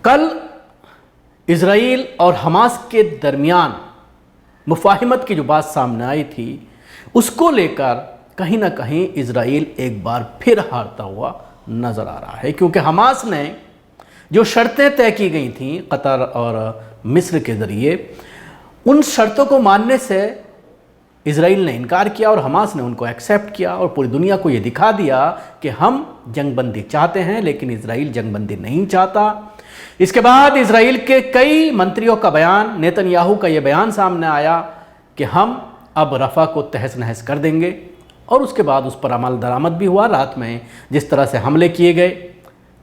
کل اسرائیل اور حماس کے درمیان مفاہمت کی جو بات سامنے آئی تھی اس کو لے کر کہیں نہ کہیں اسرائیل ایک بار پھر ہارتا ہوا نظر آ رہا ہے، کیونکہ حماس نے جو شرطیں طے کی گئی تھیں قطر اور مصر کے ذریعے، ان شرطوں کو ماننے سے اسرائیل نے انکار کیا اور حماس نے ان کو ایکسیپٹ کیا اور پوری دنیا کو یہ دکھا دیا کہ ہم جنگ بندی چاہتے ہیں، لیکن اسرائیل جنگ بندی نہیں چاہتا۔ اس کے بعد اسرائیل کے کئی منتریوں کا بیان، نیتن یاہو کا یہ بیان سامنے آیا کہ ہم اب رفح کو تہس نہس کر دیں گے، اور اس کے بعد اس پر عمل درآمد بھی ہوا رات میں جس طرح سے حملے کیے گئے۔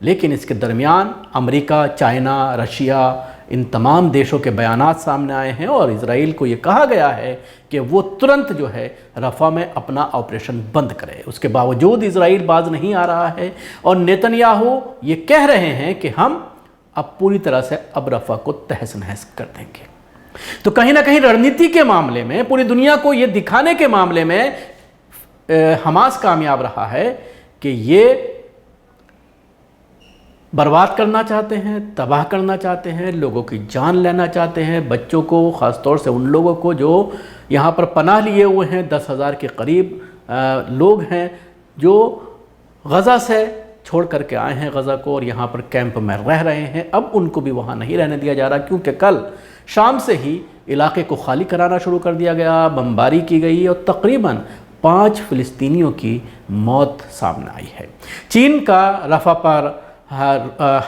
لیکن اس کے درمیان امریکہ، چائنا، رشیا، ان تمام دیشوں کے بیانات سامنے آئے ہیں اور اسرائیل کو یہ کہا گیا ہے کہ وہ ترنت جو ہے رفح میں اپنا آپریشن بند کرے۔ اس کے باوجود اسرائیل باز نہیں آ رہا ہے اور نیتن یاہو یہ کہہ رہے ہیں کہ ہم اب پوری طرح سے اب رفح کو تہس نہس کر دیں گے۔ تو کہیں نہ کہیں رڑنیتی کے معاملے میں، پوری دنیا کو یہ دکھانے کے معاملے میں حماس کامیاب رہا ہے کہ یہ برباد کرنا چاہتے ہیں، تباہ کرنا چاہتے ہیں، لوگوں کی جان لینا چاہتے ہیں، بچوں کو، خاص طور سے ان لوگوں کو جو یہاں پر پناہ لیے ہوئے ہیں، 10,000 کے قریب لوگ ہیں جو غزہ سے چھوڑ کر کے آئے ہیں غزہ کو اور یہاں پر کیمپ میں رہ رہے ہیں۔ اب ان کو بھی وہاں نہیں رہنے دیا جا رہا، کیونکہ کل شام سے ہی علاقے کو خالی کرانا شروع کر دیا گیا، بمباری کی گئی اور تقریباً 5 فلسطینیوں کی موت سامنے آئی ہے۔ چین کا رفح پر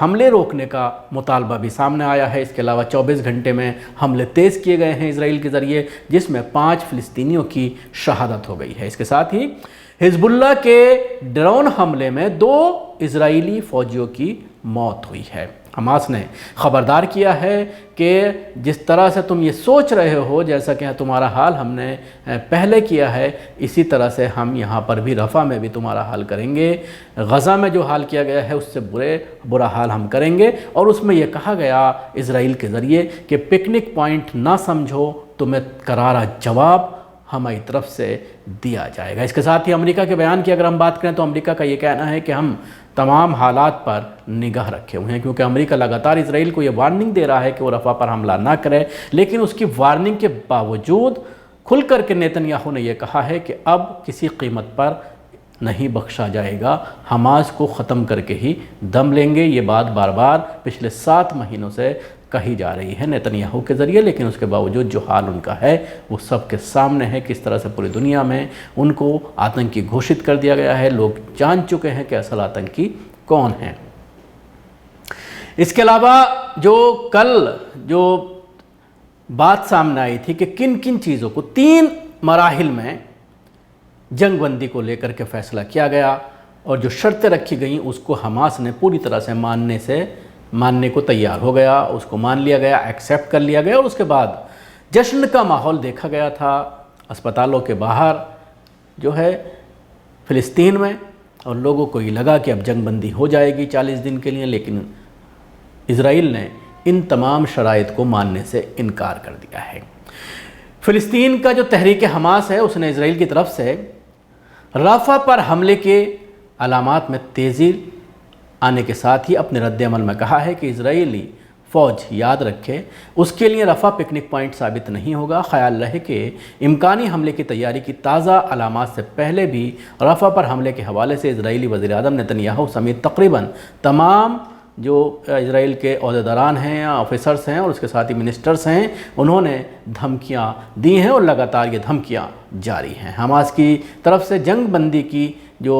حملے روکنے کا مطالبہ بھی سامنے آیا ہے۔ اس کے علاوہ 24 گھنٹے میں حملے تیز کیے گئے ہیں اسرائیل کے ذریعے، جس میں 5 فلسطینیوں کی شہادت ہو گئی ہے۔ اس کے ساتھ ہی حزب اللہ کے ڈرون حملے میں 2 اسرائیلی فوجیوں کی موت ہوئی ہے۔ حماس نے خبردار کیا ہے کہ جس طرح سے تم یہ سوچ رہے ہو جیسا کہ تمہارا حال ہم نے پہلے کیا ہے، اسی طرح سے ہم یہاں پر بھی رفح میں بھی تمہارا حال کریں گے۔ غزہ میں جو حال کیا گیا ہے اس سے برا حال ہم کریں گے، اور اس میں یہ کہا گیا اسرائیل کے ذریعے کہ پکنک پوائنٹ نہ سمجھو، تمہیں کرارا جواب ہماری طرف سے دیا جائے گا۔ اس کے ساتھ ہی امریکہ کے بیان کی اگر ہم بات کریں تو امریکہ کا یہ کہنا ہے کہ ہم تمام حالات پر نگاہ رکھے ہوئے ہیں، کیونکہ امریکہ لگاتار اسرائیل کو یہ وارننگ دے رہا ہے کہ وہ رفح پر حملہ نہ کرے، لیکن اس کی وارننگ کے باوجود کھل کر کے نیتن یاہو نے یہ کہا ہے کہ اب کسی قیمت پر نہیں بخشا جائے گا، حماس کو ختم کر کے ہی دم لیں گے۔ یہ بات بار بار پچھلے 7 مہینوں سے کہی جا رہی ہے نیتن یاہو کے ذریعے، لیکن اس کے باوجود جو حال ان کا ہے وہ سب کے سامنے ہے، کس طرح سے پوری دنیا میں ان کو آتنکی گھوشت کر دیا گیا ہے۔ لوگ جان چکے ہیں کہ اصل آتنکی کون ہیں۔ اس کے علاوہ جو کل جو بات سامنے آئی تھی کہ کن کن چیزوں کو 3 مراحل میں جنگ بندی کو لے کر کے فیصلہ کیا گیا اور جو شرطیں رکھی گئیں اس کو حماس نے پوری طرح سے ماننے کو تیار ہو گیا، اس کو مان لیا گیا، ایکسیپٹ کر لیا گیا، اور اس کے بعد جشن کا ماحول دیکھا گیا تھا اسپتالوں کے باہر جو ہے فلسطین میں، اور لوگوں کو یہ لگا کہ اب جنگ بندی ہو جائے گی 40 دن کے لیے، لیکن اسرائیل نے ان تمام شرائط کو ماننے سے انکار کر دیا ہے۔ فلسطین کا جو تحریک حماس ہے اس نے اسرائیل کی طرف سے رفح پر حملے کے علامات میں تیزی آنے کے ساتھ ہی اپنے رد عمل میں کہا ہے کہ اسرائیلی فوج یاد رکھے اس کے لیے رفح پکنک پوائنٹ ثابت نہیں ہوگا۔ خیال رہے کہ امکانی حملے کی تیاری کی تازہ علامات سے پہلے بھی رفح پر حملے کے حوالے سے اسرائیلی وزیر اعظم نیتن یاہو سمیت تقریباً تمام جو اسرائیل کے عہدیداران ہیں، آفیسرز ہیں اور اس کے ساتھ ہی منسٹرز ہیں، انہوں نے دھمکیاں دی ہیں اور لگاتار یہ دھمکیاں جاری ہیں۔ حماس کی طرف سے جنگ بندی کی جو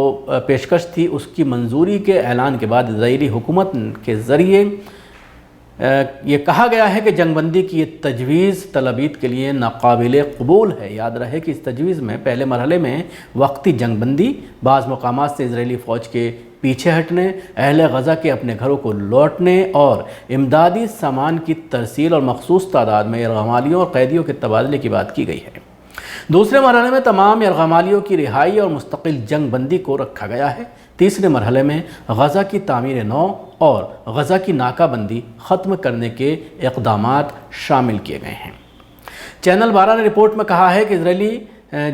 پیشکش تھی اس کی منظوری کے اعلان کے بعد اسرائیلی حکومت کے ذریعے یہ کہا گیا ہے کہ جنگ بندی کی یہ تجویز طلبیت کے لیے ناقابل قبول ہے۔ یاد رہے کہ اس تجویز میں پہلے مرحلے میں وقتی جنگ بندی، بعض مقامات سے اسرائیلی فوج کے پیچھے ہٹنے، اہل غزہ کے اپنے گھروں کو لوٹنے اور امدادی سامان کی ترسیل اور مخصوص تعداد میں یرغمالیوں اور قیدیوں کے تبادلے کی بات کی گئی ہے۔ دوسرے مرحلے میں تمام یرغمالیوں کی رہائی اور مستقل جنگ بندی کو رکھا گیا ہے۔ تیسرے مرحلے میں غزہ کی تعمیر نو اور غزہ کی ناکہ بندی ختم کرنے کے اقدامات شامل کیے گئے ہیں۔ چینل 12 نے رپورٹ میں کہا ہے کہ اسرائیلی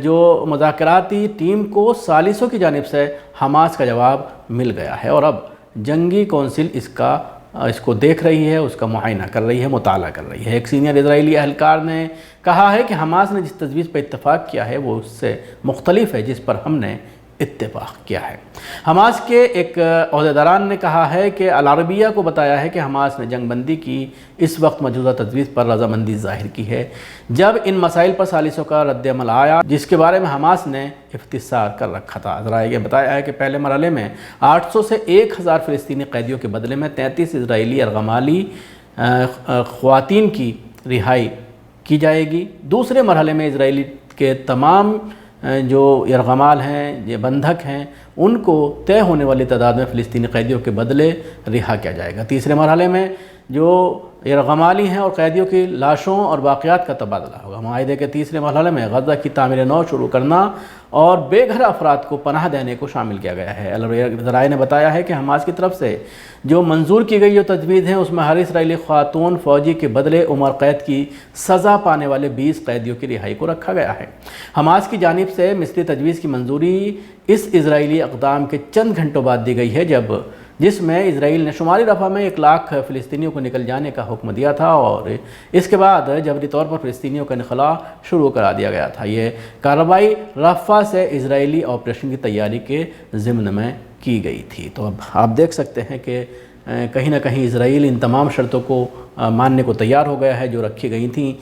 جو مذاکراتی ٹیم کو ثالثوں کی جانب سے حماس کا جواب مل گیا ہے اور اب جنگی کونسل اس کا اس کو دیکھ رہی ہے، اس کا معائنہ کر رہی ہے، مطالعہ کر رہی ہے۔ ایک سینئر اسرائیلی اہلکار نے کہا ہے کہ حماس نے جس تجویز پر اتفاق کیا ہے وہ اس سے مختلف ہے جس پر ہم نے اتفاق کیا ہے۔ حماس کے ایک عہدیداران نے کہا ہے کہ العربیہ کو بتایا ہے کہ حماس نے جنگ بندی کی اس وقت موجودہ تجویز پر رضامندی ظاہر کی ہے جب ان مسائل پر ثالثوں کا رد عمل آیا جس کے بارے میں حماس نے استفسار کر رکھا تھا۔ ذرائع نے بتایا ہے کہ پہلے مرحلے میں 800 سے 1000 فلسطینی قیدیوں کے بدلے میں 33 اسرائیلی ارغمالی خواتین کی رہائی کی جائے گی۔ دوسرے مرحلے میں اسرائیلی کے تمام جو یرغمال ہیں، یہ بندھک ہیں، ان کو طے ہونے والی تعداد میں فلسطینی قیدیوں کے بدلے رہا کیا جائے گا۔ تیسرے مرحلے میں جو یرغمالی ہیں اور قیدیوں کی لاشوں اور باقیات کا تبادلہ ہوگا۔ معاہدے کے تیسرے مرحلے میں غزہ کی تعمیر نو شروع کرنا اور بے گھر افراد کو پناہ دینے کو شامل کیا گیا ہے۔ ذرائع نے بتایا ہے کہ حماس کی طرف سے جو منظور کی گئی جو تجویز ہیں اس میں ہر اسرائیلی خاتون فوجی کے بدلے عمر قید کی سزا پانے والے 20 قیدیوں کی رہائی کو رکھا گیا ہے۔ حماس کی جانب سے مثلی تجویز کی منظوری اس اسرائیلی اقدام کے چند گھنٹوں بعد دی گئی ہے جس میں اسرائیل نے شمالی رفح میں 1 لاکھ فلسطینیوں کو نکل جانے کا حکم دیا تھا اور اس کے بعد جبری طور پر فلسطینیوں کا انخلاء شروع کرا دیا گیا تھا۔ یہ کارروائی رفح سے اسرائیلی آپریشن کی تیاری کے ضمن میں کی گئی تھی۔ تو اب آپ دیکھ سکتے ہیں کہ کہیں نہ کہیں اسرائیل ان تمام شرطوں کو ماننے کو تیار ہو گیا ہے جو رکھی گئی تھیں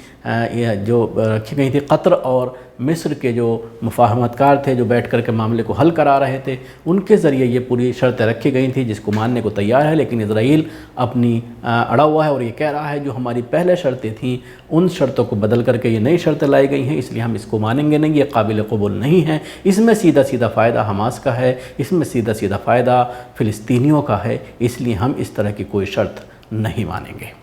قطر اور مصر کے جو مفاہمت کار تھے جو بیٹھ کر کے معاملے کو حل کرا رہے تھے، ان کے ذریعے یہ پوری شرطیں رکھی گئی تھیں جس کو ماننے کو تیار ہے، لیکن اسرائیل اپنی اڑا ہوا ہے اور یہ کہہ رہا ہے جو ہماری پہلے شرطیں تھیں ان شرطوں کو بدل کر کے یہ نئی شرطیں لائی گئی ہیں، اس لیے ہم اس کو مانیں گے نہیں، یہ قابل قبول نہیں ہے۔ اس میں سیدھا سیدھا فائدہ حماس کا ہے، اس میں سیدھا سیدھا فائدہ فلسطینیوں کا ہے، اس لیے ہم اس طرح کی کوئی شرط نہیں مانیں گے۔